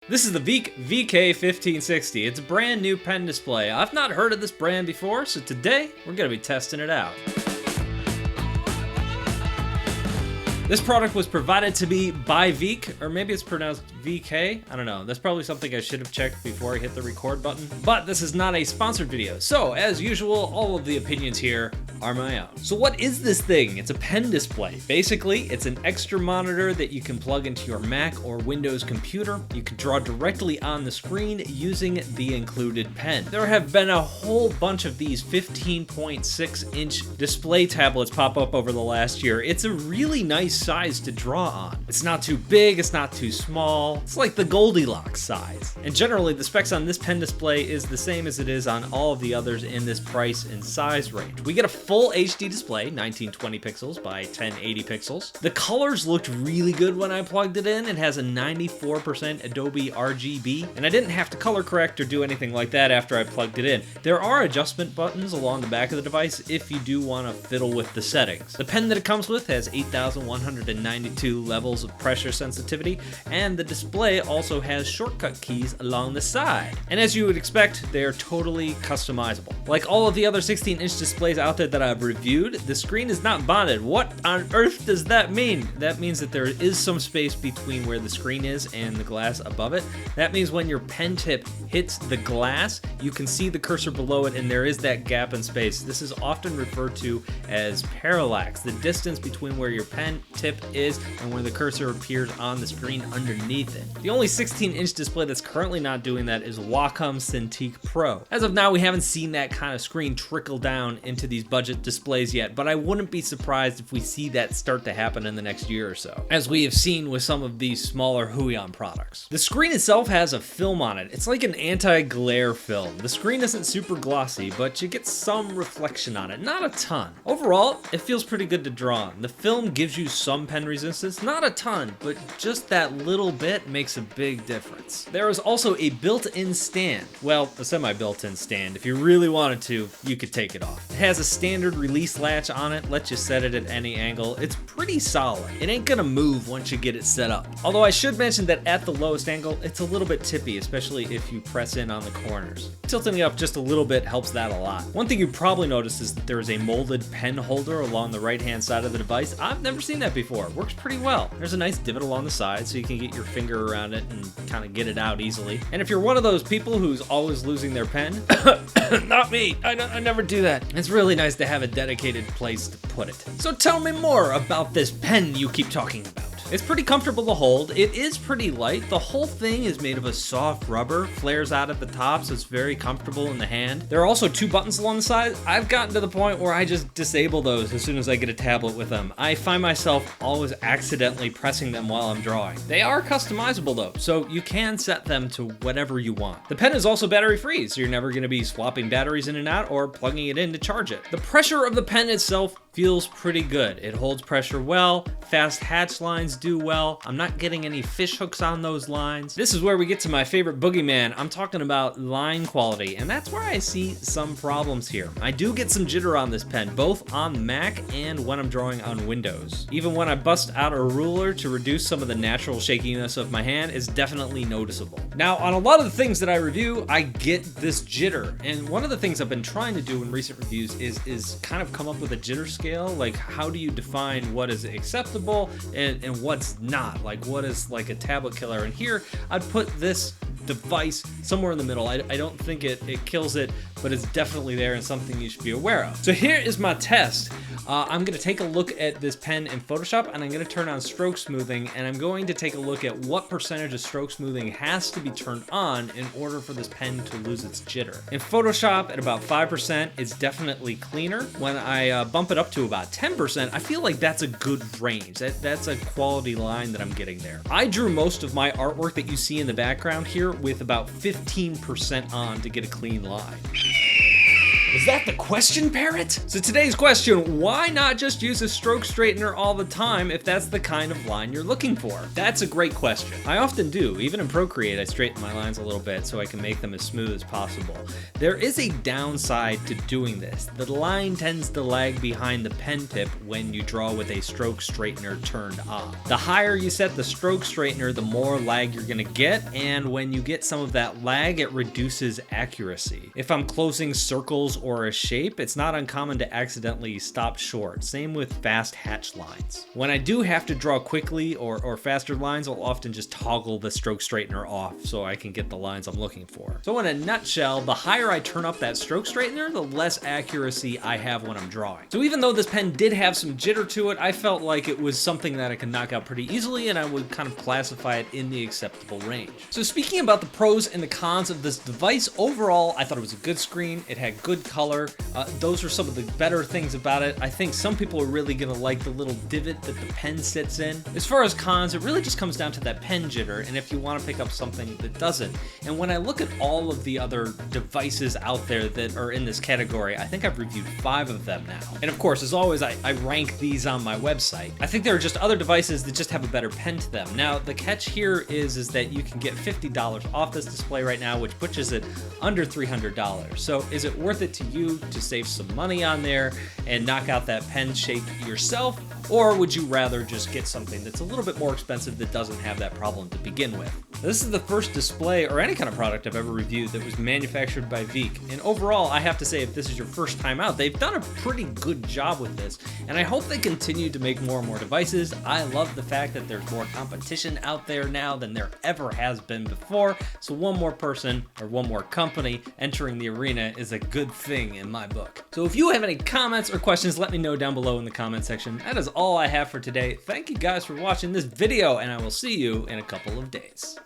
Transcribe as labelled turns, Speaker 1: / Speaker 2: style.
Speaker 1: This is the Veikk vk1560. It's a brand new pen display. I've not heard of this brand before, so today we're going to be testing it out. This product was provided to me by Veikk, or maybe it's pronounced VK. I don't know. That's probably something I should have checked before I hit the record button. But this is not a sponsored video, so as usual, all of the opinions here are my own. So what is this thing? It's a pen display. Basically, it's an extra monitor that you can plug into your Mac or Windows computer. You can draw directly on the screen using the included pen. There have been a whole bunch of these 15.6-inch display tablets pop up over the last year. It's a really nice size to draw on. It's not too big, it's not too small. It's like the Goldilocks size. And generally, the specs on this pen display is the same as it is on all of the others in this price and size range. We get a full HD display, 1920 pixels by 1080 pixels. The colors looked really good when I plugged it in. It has a 94% Adobe RGB, and I didn't have to color correct or do anything like that after I plugged it in. There are adjustment buttons along the back of the device if you do want to fiddle with the settings. The pen that it comes with has 8,192 levels of pressure sensitivity, and the display also has shortcut keys along the side. And as you would expect, they're totally customizable. Like all of the other 16-inch displays out there that I've reviewed, the screen is not bonded. What on earth does that mean? That means that there is some space between where the screen is and the glass above it. That means when your pen tip hits the glass, you can see the cursor below it, and there is that gap in space. This is often referred to as parallax, the distance between where your pen tip is and where the cursor appears on the screen underneath it. The only 16-inch display that's currently not doing that is Wacom Cintiq Pro. As of now, we haven't seen that kind of screen trickle down into these budget displays yet, but I wouldn't be surprised if we see that start to happen in the next year or so, as we have seen with some of these smaller Huion products. The screen itself has a film on it. It's like an anti-glare film. The screen isn't super glossy, but you get some reflection on it, not a ton. Overall, it feels pretty good to draw on. The film gives you some pen resistance, not a ton, but just that little bit makes a big difference. There is also a built-in stand. Well, a semi-built-in stand. If you really wanted to, you could take it off. It has a standard release latch on it, lets you set it at any angle. It's pretty solid. It ain't gonna move once you get it set up. Although I should mention that at the lowest angle, it's a little bit tippy, especially if you press in on the corners. Tilting it up just a little bit helps that a lot. One thing you probably noticed is that there is a molded pen holder along the right-hand side of the device. I've never seen that before. It works pretty well. There's a nice divot along the side so you can get your finger around it and kind of get it out easily. And if you're one of those people who's always losing their pen, not me, I never do that. It's really nice to have a dedicated place to put it. So tell me more about this pen you keep talking about. It's pretty comfortable to hold. It is pretty light. The whole thing is made of a soft rubber, flares out at the top, so it's very comfortable in the hand. There are also two buttons along the side. I've gotten to the point where I just disable those as soon as I get a tablet with them. I find myself always accidentally pressing them while I'm drawing. They are customizable though, so you can set them to whatever you want. The pen is also battery free, so you're never gonna be swapping batteries in and out or plugging it in to charge it. The pressure of the pen itself feels pretty good. It holds pressure well, fast hatch lines do well. I'm not getting any fish hooks on those lines. This is where we get to my favorite boogeyman. I'm talking about line quality, and that's where I see some problems here. I do get some jitter on this pen, both on Mac and when I'm drawing on Windows. Even when I bust out a ruler to reduce some of the natural shakiness of my hand, it's definitely noticeable. Now, on a lot of the things that I review, I get this jitter, and one of the things I've been trying to do in recent reviews is kind of come up with a jitter scale. Like, how do you define what is acceptable and what's not? Like, what is like a tablet killer? And here I'd put this device somewhere in the middle. I don't think it kills it, but it's definitely there and something you should be aware of. So here is my test. I'm gonna take a look at this pen in Photoshop, and I'm gonna turn on stroke smoothing, and I'm going to take a look at what percentage of stroke smoothing has to be turned on in order for this pen to lose its jitter. In Photoshop, at about 5%, it's definitely cleaner. When I bump it up to about 10%, I feel like that's a good range. That's a quality line that I'm getting there. I drew most of my artwork that you see in the background here with about 15% on to get a clean line. Is that the question, Parrot? So today's question, why not just use a stroke straightener all the time if that's the kind of line you're looking for? That's a great question. I often do. Even in Procreate, I straighten my lines a little bit so I can make them as smooth as possible. There is a downside to doing this. The line tends to lag behind the pen tip when you draw with a stroke straightener turned on. The higher you set the stroke straightener, the more lag you're gonna get, and when you get some of that lag, it reduces accuracy. If I'm closing circles or a shape, it's not uncommon to accidentally stop short. Same with fast hatch lines. When I do have to draw quickly or faster lines, I'll often just toggle the stroke straightener off so I can get the lines I'm looking for. So in a nutshell, the higher I turn up that stroke straightener, the less accuracy I have when I'm drawing. So even though this pen did have some jitter to it, I felt like it was something that I could knock out pretty easily, and I would kind of classify it in the acceptable range. So speaking about the pros and the cons of this device, overall, I thought it was a good screen. It had good color. Those are some of the better things about it. I think some people are really gonna like the little divot that the pen sits in. As far as cons, it really just comes down to that pen jitter, and if you wanna pick up something that doesn't. And when I look at all of the other devices out there that are in this category, I think I've reviewed 5 of them now. And of course, as always, I rank these on my website. I think there are just other devices that just have a better pen to them. Now, the catch here is that you can get $50 off this display right now, which pushes it under $300. So is it worth it to you to save some money on there and knock out that pen shape yourself? Or would you rather just get something that's a little bit more expensive that doesn't have that problem to begin with? This is the first display or any kind of product I've ever reviewed that was manufactured by Veikk. And overall, I have to say, if this is your first time out, they've done a pretty good job with this. And I hope they continue to make more and more devices. I love the fact that there's more competition out there now than there ever has been before. So one more person or one more company entering the arena is a good thing in my book. So if you have any comments or questions, let me know down below in the comment section. That is all I have for today. Thank you guys for watching this video, and I will see you in a couple of days.